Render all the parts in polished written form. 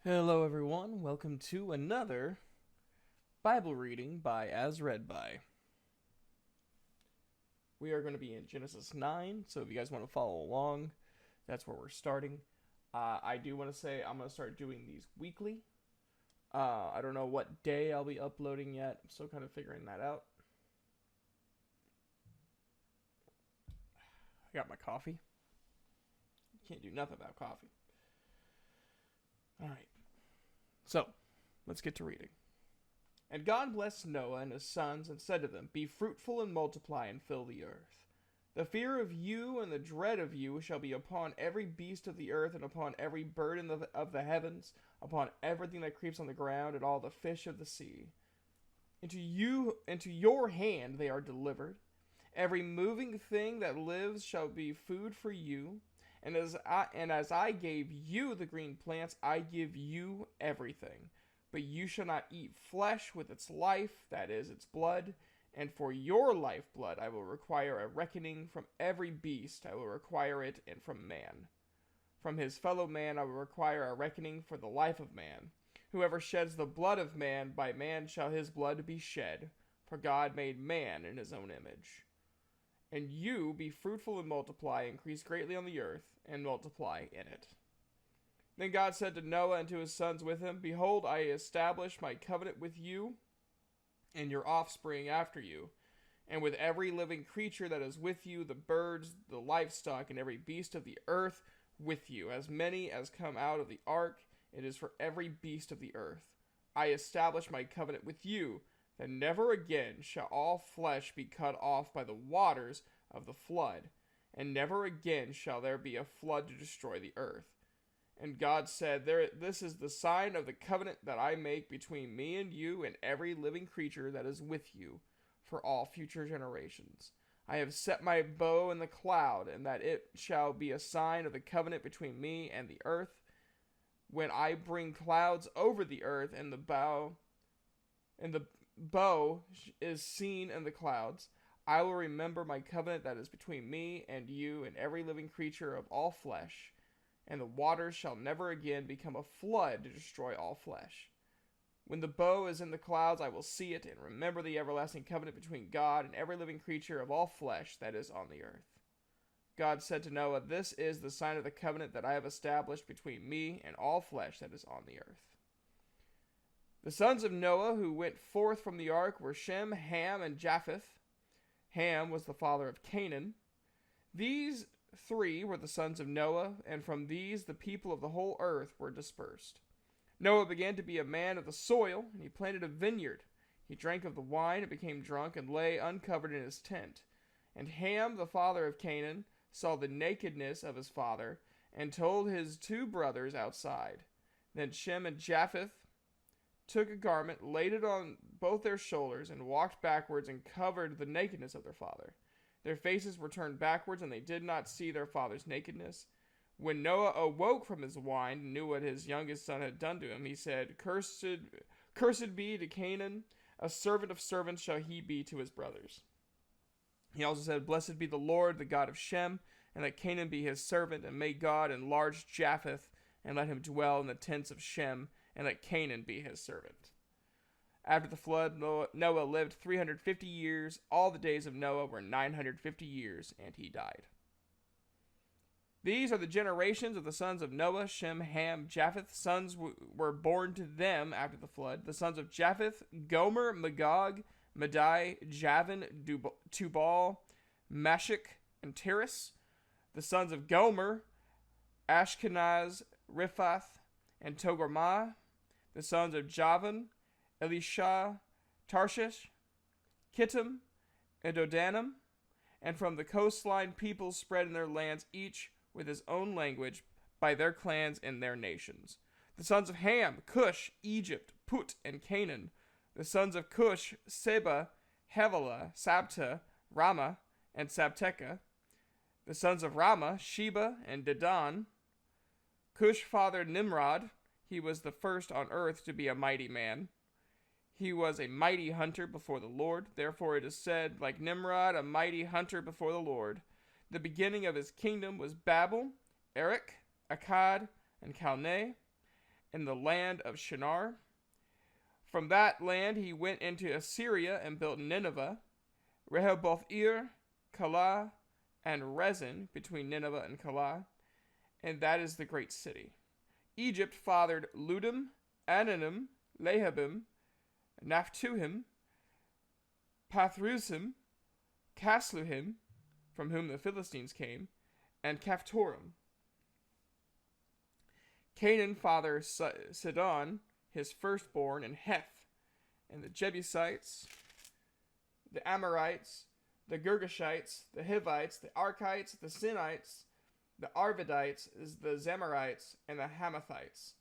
Hello, everyone. Welcome to another Bible reading by As Read By. We are going to be in Genesis 9, so if you guys want to follow along, that's where we're starting. I do want to say I'm going to start doing these weekly. I don't know what day I'll be uploading yet. I'm still kind of figuring that out. I got my coffee. Can't do nothing without coffee. All right. So, let's get to reading. And God blessed Noah and his sons and said to them, Be fruitful and multiply and fill the earth. The fear of you and the dread of you shall be upon every beast of the earth and upon every bird of the heavens, upon everything that creeps on the ground and all the fish of the sea. Into your hand they are delivered. Every moving thing that lives shall be food for you. And as I gave you the green plants, I give you everything. But you shall not eat flesh with its life, that is, its blood. And for your lifeblood I will require a reckoning from every beast, I will require it, and from man. From his fellow man I will require a reckoning for the life of man. Whoever sheds the blood of man, by man shall his blood be shed. For God made man in his own image. And you be fruitful and multiply, increase greatly on the earth, and multiply in it. Then God said to Noah and to his sons with him, Behold, I establish my covenant with you and your offspring after you, and with every living creature that is with you, the birds, the livestock, and every beast of the earth with you, as many as come out of the ark. It is for every beast of the earth. I establish my covenant with you, that never again shall all flesh be cut off by the waters of the flood, and never again shall there be a flood to destroy the earth. And God said, This is the sign of the covenant that I make between me and you and every living creature that is with you for all future generations. I have set my bow in the cloud, and that it shall be a sign of the covenant between me and the earth. When I bring clouds over the earth, and the bow is seen in the clouds, I will remember my covenant that is between me and you and every living creature of all flesh. And the waters shall never again become a flood to destroy all flesh. When the bow is in the clouds, I will see it and remember the everlasting covenant between God and every living creature of all flesh that is on the earth. God said to Noah, This is the sign of the covenant that I have established between me and all flesh that is on the earth. The sons of Noah who went forth from the ark were Shem, Ham, and Japheth. Ham was the father of Canaan. These three were the sons of Noah, and from these the people of the whole earth were dispersed. Noah began to be a man of the soil, and he planted a vineyard. He drank of the wine and became drunk and lay uncovered in his tent. And Ham, the father of Canaan, saw the nakedness of his father, and told his two brothers outside. Then Shem and Japheth took a garment, laid it on both their shoulders, and walked backwards and covered the nakedness of their father. Their faces were turned backwards, and they did not see their father's nakedness. When Noah awoke from his wine and knew what his youngest son had done to him, he said, Cursed be to Canaan, a servant of servants shall he be to his brothers. He also said, Blessed be the Lord, the God of Shem, and let Canaan be his servant, and may God enlarge Japheth, and let him dwell in the tents of Shem, and let Canaan be his servant. After the flood, Noah lived 350 years. All the days of Noah were 950 years, and he died. These are the generations of the sons of Noah, Shem, Ham, Japheth. Sons were born to them after the flood. The sons of Japheth, Gomer, Magog, Madai, Javan, Tubal, Mashuk, and Tiras. The sons of Gomer, Ashkenaz, Riphath, and Togarmah. The sons of Javan, Elisha, Tarshish, Kittim, and Dodanim. And from the coastline peoples spread in their lands, each with his own language, by their clans and their nations. The sons of Ham, Cush, Egypt, Put, and Canaan. The sons of Cush, Seba, Havilah, Sabta, Rama, and Sabteka. The sons of Rama, Sheba, and Dedan. Cush fathered Nimrod. He was the first on earth to be a mighty man. He was a mighty hunter before the Lord. Therefore it is said, like Nimrod, a mighty hunter before the Lord. The beginning of his kingdom was Babel, Erech, Akkad, and Calneh. in the land of Shinar. From that land he went into Assyria and built Nineveh, Rehoboth-ir, Calah, and Rezin, between Nineveh and Calah, and that is the great city. Egypt fathered Ludim, Ananim, Lehabim, Naphtuhim, Pathrusim, Casluhim, from whom the Philistines came, and Caphtorim. Canaan fathered Sidon, his firstborn, and Heth, and the Jebusites, the Amorites, the Girgashites, the Hivites, the Archites, the Sinites, the Arvadites, the Zemarites, and the Hamathites.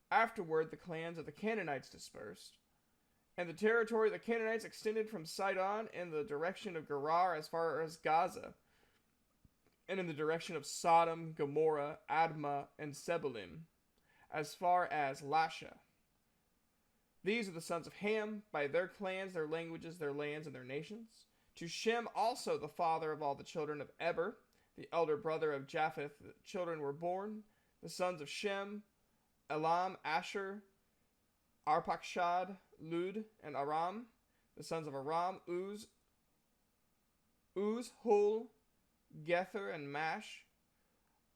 Afterward, the clans of the Canaanites dispersed, and the territory of the Canaanites extended from Sidon in the direction of Gerar as far as Gaza, and in the direction of Sodom, Gomorrah, Admah, and Zeboim, as far as Lasha. These are the sons of Ham, by their clans, their languages, their lands, and their nations. To Shem also, the father of all the children of Eber, the elder brother of Japheth, the children were born. The sons of Shem, Elam, Asher, Arpachshad, Lud, and Aram. The sons of Aram, Uz, Hul, Gether, and Mash.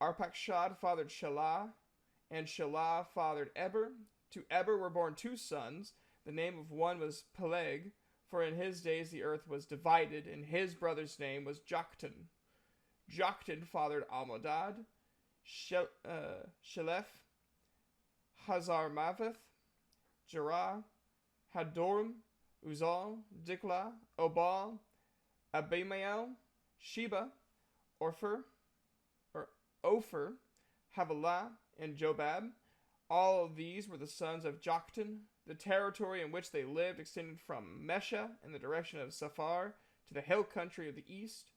Arpachshad fathered Shelah, and Shelah fathered Eber. To Eber were born two sons. The name of one was Peleg, for in his days the earth was divided, and his brother's name was Joktan. Joktan fathered Almodad, Shelef, Hazarmaveth, Jerah, Hadoram, Uzal, Diklah, Obal, Abimael, Sheba, Ophir, Havilah, and Jobab. All of these were the sons of Joktan. The territory in which they lived extended from Mesha in the direction of Saphar to the hill country of the east.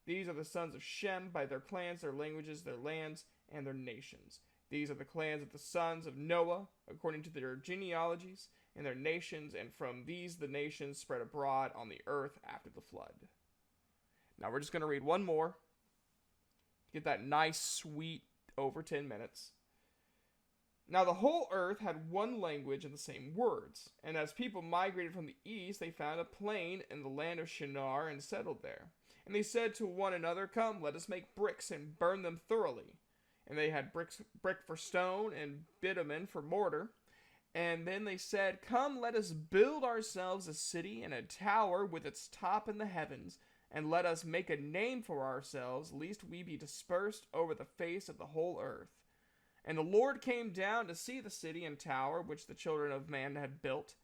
These are the sons of Shem by their clans, their languages, their lands, and their nations. These are the clans of the sons of Noah, according to their genealogies and their nations, and from these the nations spread abroad on the earth after the flood. Now we're just going to read one more. Get that nice, sweet, over 10 minutes. Now the whole earth had one language and the same words, and as people migrated from the east, they found a plain in the land of Shinar and settled there. And they said to one another, "Come, let us make bricks and burn them thoroughly." And they had brick for stone and bitumen for mortar. And then they said, "Come, let us build ourselves a city and a tower with its top in the heavens, and let us make a name for ourselves, lest we be dispersed over the face of the whole earth." And the Lord came down to see the city and tower which the children of man had built.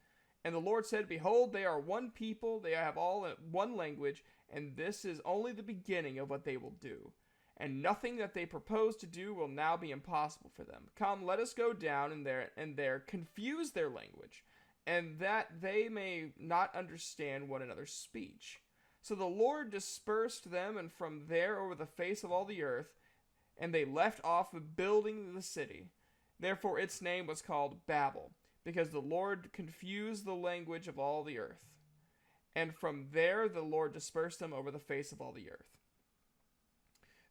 And the Lord said, "Behold, they are one people, they have all one language, and this is only the beginning of what they will do. And nothing that they propose to do will now be impossible for them. Come, let us go down and there confuse their language, and that they may not understand one another's speech." So the Lord dispersed them, and from there over the face of all the earth, and they left off building the city. Therefore its name was called Babel, because the Lord confused the language of all the earth. And from there the Lord dispersed them over the face of all the earth.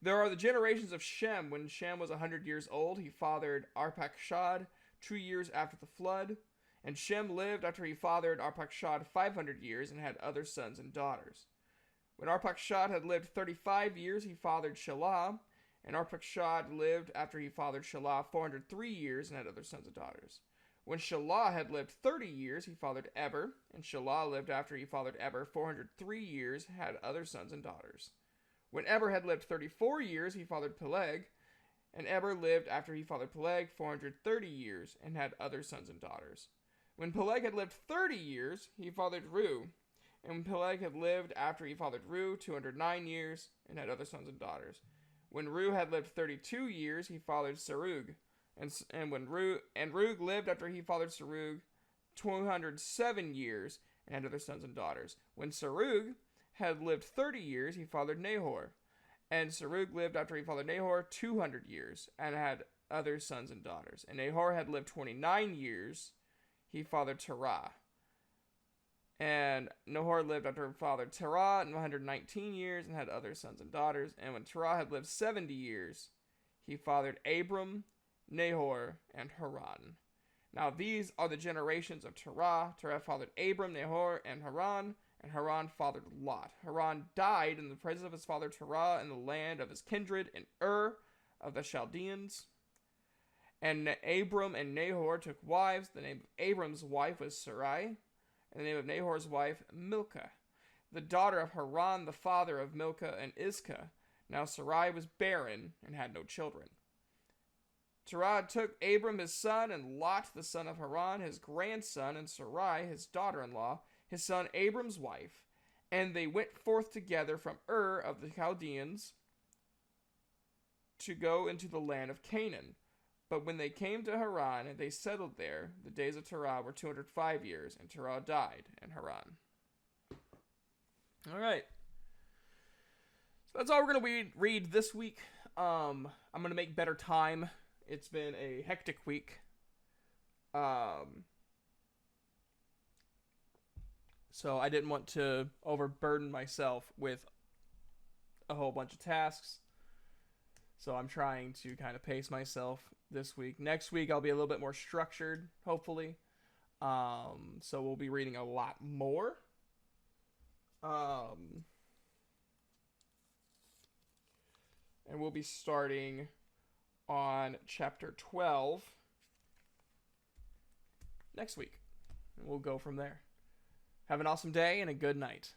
There are the generations of Shem. When Shem was 100 years old, he fathered Arpachshad 2 years after the flood. And Shem lived after he fathered Arpachshad 500 years and had other sons and daughters. When Arpachshad had lived 35 years, he fathered Shelah. And Arpachshad lived after he fathered Shelah 403 years and had other sons and daughters. When Shelah had lived 30 years, he fathered Eber. And Shelah lived after he fathered Eber 403 years, had other sons and daughters. When Eber had lived 34 years, he fathered Peleg. And Eber lived after he fathered Peleg 430 years and had other sons and daughters. When Peleg had lived 30 years, he fathered Reu. And when Peleg had lived after he fathered Reu 209 years and had other sons and daughters. When Reu had lived 32 years, he fathered Serug. And Reu lived after he fathered Serug 207 years and had other sons and daughters. When Serug had lived 30 years, he fathered Nahor. And Serug lived after he fathered Nahor 200 years and had other sons and daughters. And Nahor had lived 29 years, he fathered Terah. And Nahor lived after he fathered Terah 119 years and had other sons and daughters. And when Terah had lived 70 years, he fathered Abram, Nahor, and Haran. Now these are the generations of Terah. Terah fathered Abram, Nahor, and Haran. And Haran fathered Lot. Haran died in the presence of his father Terah in the land of his kindred in Ur of the Chaldeans. And Abram and Nahor took wives. The name of Abram's wife was Sarai, and the name of Nahor's wife Milcah, the daughter of Haran, the father of Milcah and Iscah. Now Sarai was barren and had no children. Terah took Abram his son, and Lot the son of Haran his grandson, and Sarai his daughter-in-law, his son Abram's wife, and they went forth together from Ur of the Chaldeans to go into the land of Canaan. But when they came to Haran, they settled there. The days of Terah were 205 years, and Terah died in Haran. All right. So that's all we're going to read this week. I'm going to make better time. It's been a hectic week. So I didn't want to overburden myself with a whole bunch of tasks. So I'm trying to kind of pace myself this week. Next week I'll be a little bit more structured, hopefully. So we'll be reading a lot more. And we'll be starting on chapter 12 next week. And we'll go from there. Have an awesome day and a good night.